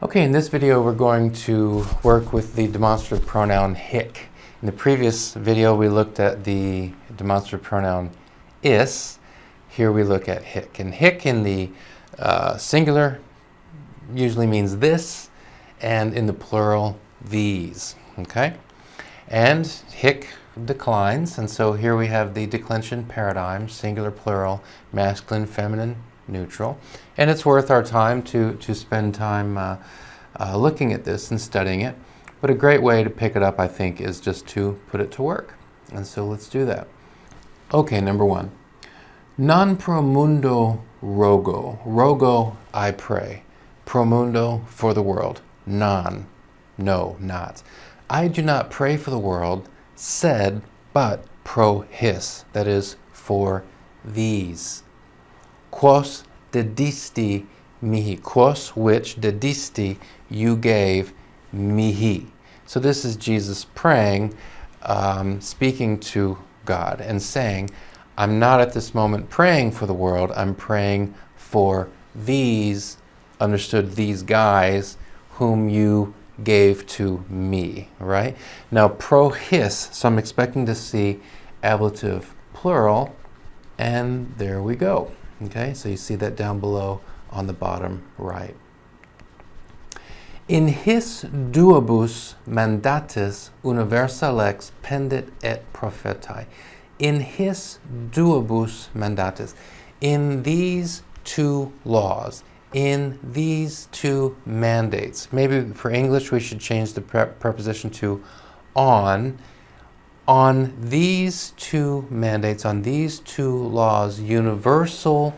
Okay, in this video we're going to work with the demonstrative pronoun hic. In the previous video we looked at the demonstrative pronoun is. Here we look at hic. And hic in the singular usually means this, and in the plural, these. Okay? And hic declines, and so here we have the declension paradigm, singular, plural, masculine, feminine, neutral. And it's worth our time to spend time looking at this and studying it. But a great way to pick it up, I think, is just to put it to work. And so let's do that. Okay, number one. Non pro mundo rogo. Rogo, I pray. Pro mundo, for the world. Non, no, not. I do not pray for the world, sed, but pro his. That is, for these. Quos dedisti mihi. Quos, which, dedisti, you gave mihi. So this is Jesus praying, speaking to God and saying, I'm not at this moment praying for the world, I'm praying for these, understood, these guys whom you gave to me, right? Now pro his, so I'm expecting to see ablative plural, and there we go. Okay, so you see that down below on the bottom right. In his duobus mandatis universa lex pendit et prophetae. In his duobus mandatis. In these two laws. In these two mandates. Maybe for English we should change the preposition to on. On these two mandates, on these two laws, universal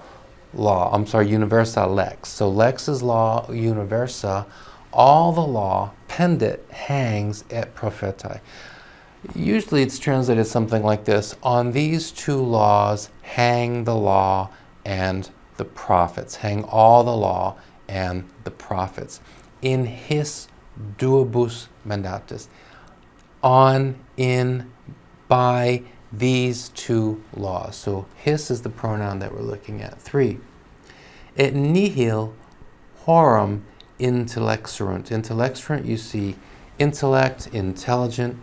universa lex. So lex is law, universa, all the law, pendit, hangs et prophetae. Usually it's translated something like this: on these two laws hang the law and the prophets. Hang all the law and the prophets. In his duobus mandatis. On, in, by these two laws. So his is the pronoun that we're looking at. 3. Et nihil horum intellexerunt. Intellexerunt, you see intellect, intelligent.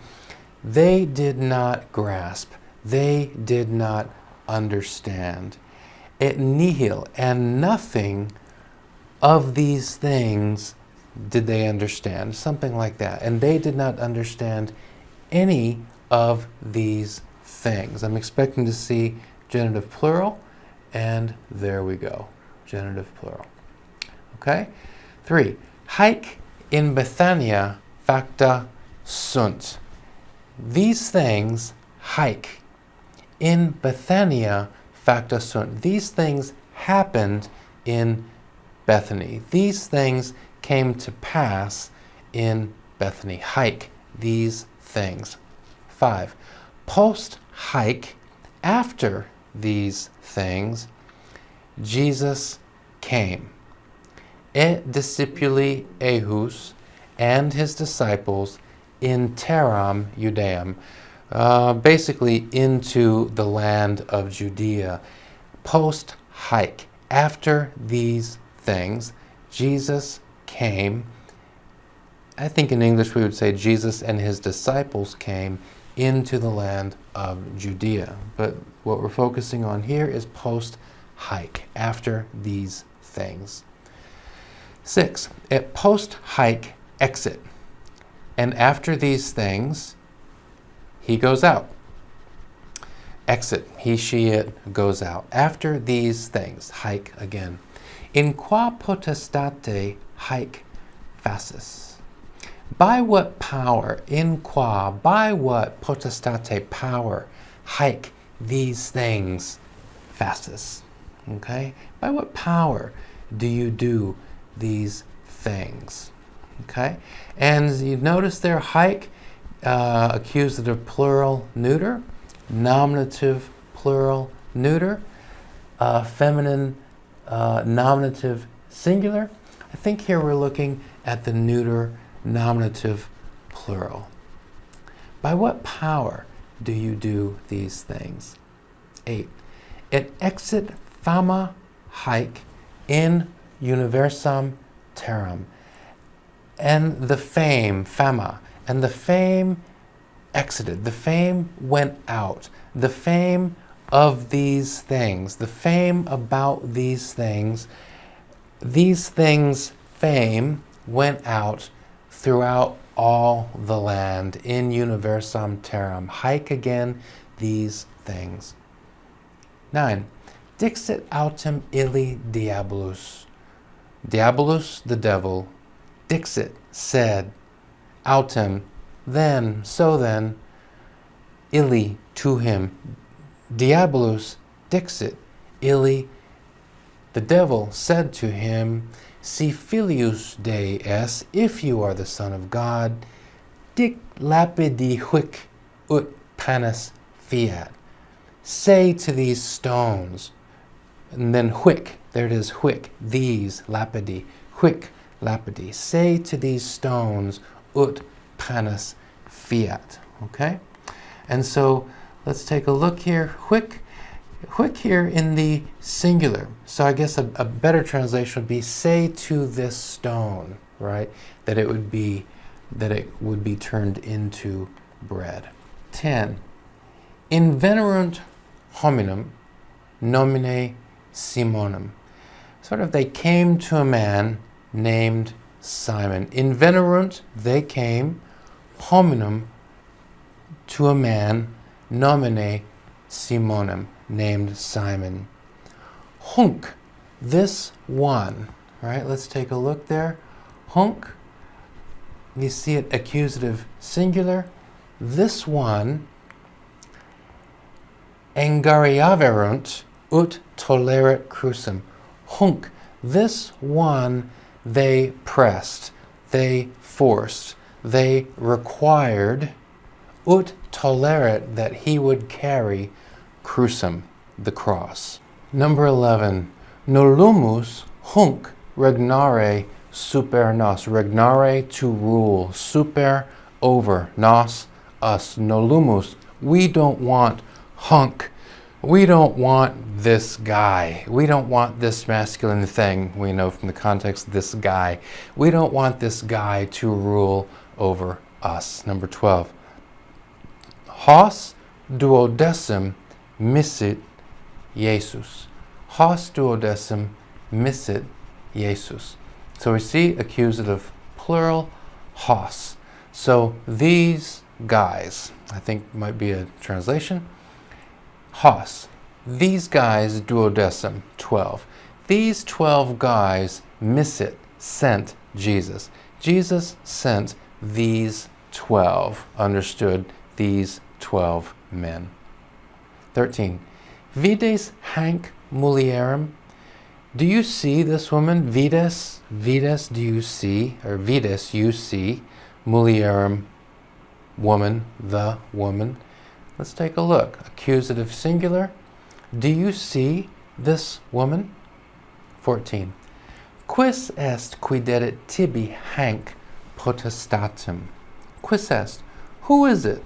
They did not grasp. They did not understand. Et nihil, and nothing of these things did they understand. Something like that. And they did not understand any of these things. I'm expecting to see genitive plural, and there we go. Genitive plural. Okay? 3. Haec in Bethania facta sunt. These things, haec, in Bethania facta sunt. These things happened in Bethany. These things came to pass in Bethany. Haec, these things. 5. Post haec, after these things, Jesus came. Et discipuli ejus, and his disciples, in terram Judaeam, basically into the land of Judea. Post haec, after these things, Jesus came. I think in English we would say Jesus and his disciples came into the land of Judea. But what we're focusing on here is post haec, after these things. 6. Et post haec exit. And after these things, he goes out. Exit, he, she, it goes out. After these things, haec again. In qua potestate haec facis. By what power, in qua, by what potestate power, haec these things facis. Okay? By what power do you do these things? Okay? And you notice there, haec, accusative plural neuter, nominative plural neuter, feminine nominative singular. I think here we're looking at the neuter nominative plural. By what power do you do these things? 8. Et exit fama haec in universam terram. and the fame, fama, and the fame exited. The fame went out. The fame of these things, the fame about these things, fame went out throughout all the land, in universam terram. Hike again these things. 9. Dixit autem illi diabolus. Diabolus, the devil. Dixit, said. Autem, then, so then. Illi, to him. Diabolus, dixit. Illi, the devil, said to him, Si filius Dei es, if you are the Son of God, dic lapidi huic ut panis fiat. Say to these stones, and then huic, there it is, huic, these, lapidi, huic, lapidi. Say to these stones, ut panis fiat. Okay? And so let's take a look here. Huic here in the singular. So I guess a better translation would be, say to this stone, right? That it would be turned into bread. 10. Invenerunt hominum nomine Simonem. Sort of, they came to a man named Simon. Invenerunt, they came, hominum, to a man, nomine Simonem, named Simon. Hunc, this one, right? Let's take a look there. Hunc, you see it accusative singular. This one, engariaverunt ut tolerat crucem. Hunc, this one they pressed, they forced, they required, ut tolerat, that he would carry crucem, the cross. Number 11. Nolumus hunc regnare super nos. Regnare, to rule. Super, over. Nos, us. Nolumus, we don't want hunc. We don't want this guy. We don't want this masculine thing. We know from the context, this guy. We don't want this guy to rule over us. Number 12. Hos duodecim missit Jesus. Hos duodecim missit Jesus. So we see accusative plural, hos. So these guys, I think might be a translation. Hos. These guys, duodecim, 12. These 12 guys, missit, sent Jesus. Jesus sent these 12, understood, these 12 men. 13. Vides hanc mulierem. Do you see this woman? Vides, do you see? Or vides, you see. Mulierem, woman, the woman. Let's take a look. Accusative singular. Do you see this woman? 14. Quis est qui dedit tibi hanc potestatem? Quis est? Who is it?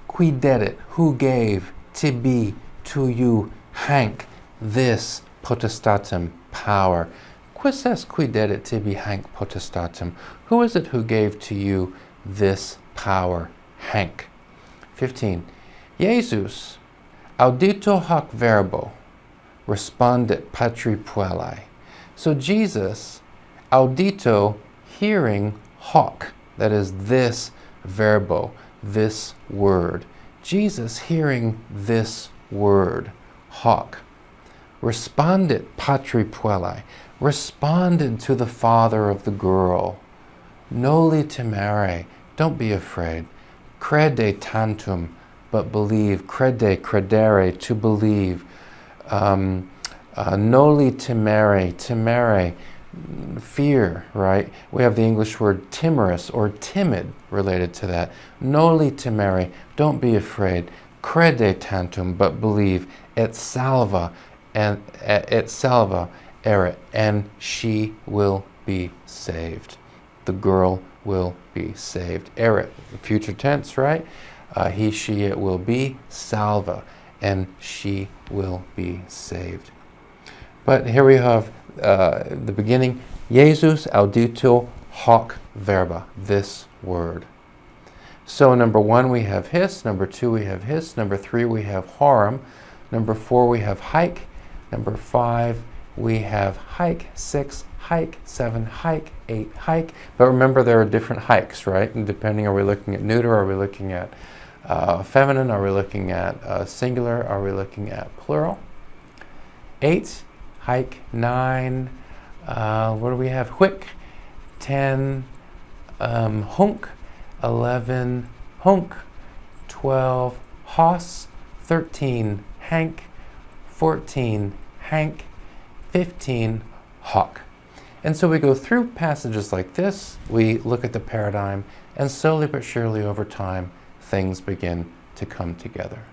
Qui dedit, who gave, tibi, to you, hanc, this potestatem, power. Quis est qui dedit tibi hanc potestatem? Who is it who gave to you this power, hanc? 15. Jesus, audito hoc verbo, respondit patri puellae. So Jesus, audito, hearing, hoc, that is this verbo, this word. Jesus hearing this word, hoc. Respondit patri puellae, responded to the father of the girl. Noli timere, don't be afraid. Crede tantum, but believe. Crede, credere, to believe. Noli timere, fear, right? We have the English word timorous or timid related to that. Noli timere, don't be afraid. Crede tantum, but believe. Et salva erit, and she will be saved. The girl will be saved. Erit, future tense, right? He, she, it will be. Salva, and she will be saved. But here we have the beginning. Jesus audito hoc verba, this word. So number 1 we have his, number 2 we have his, number 3 we have horum, number 4 we have hike, number 5 we have hike, 6 hike, 7 hike, 8 hike. But remember, there are different hikes, right? And depending, are we looking at neuter, are we looking at feminine, are we looking at singular, are we looking at plural? 8 hike, 9 what do we have? Whick, 10 hunk, 11 hunk, 12 hoss, 13 hank, 14 hank, 15 hawk. And so we go through passages like this, we look at the paradigm, and slowly but surely over time, things begin to come together.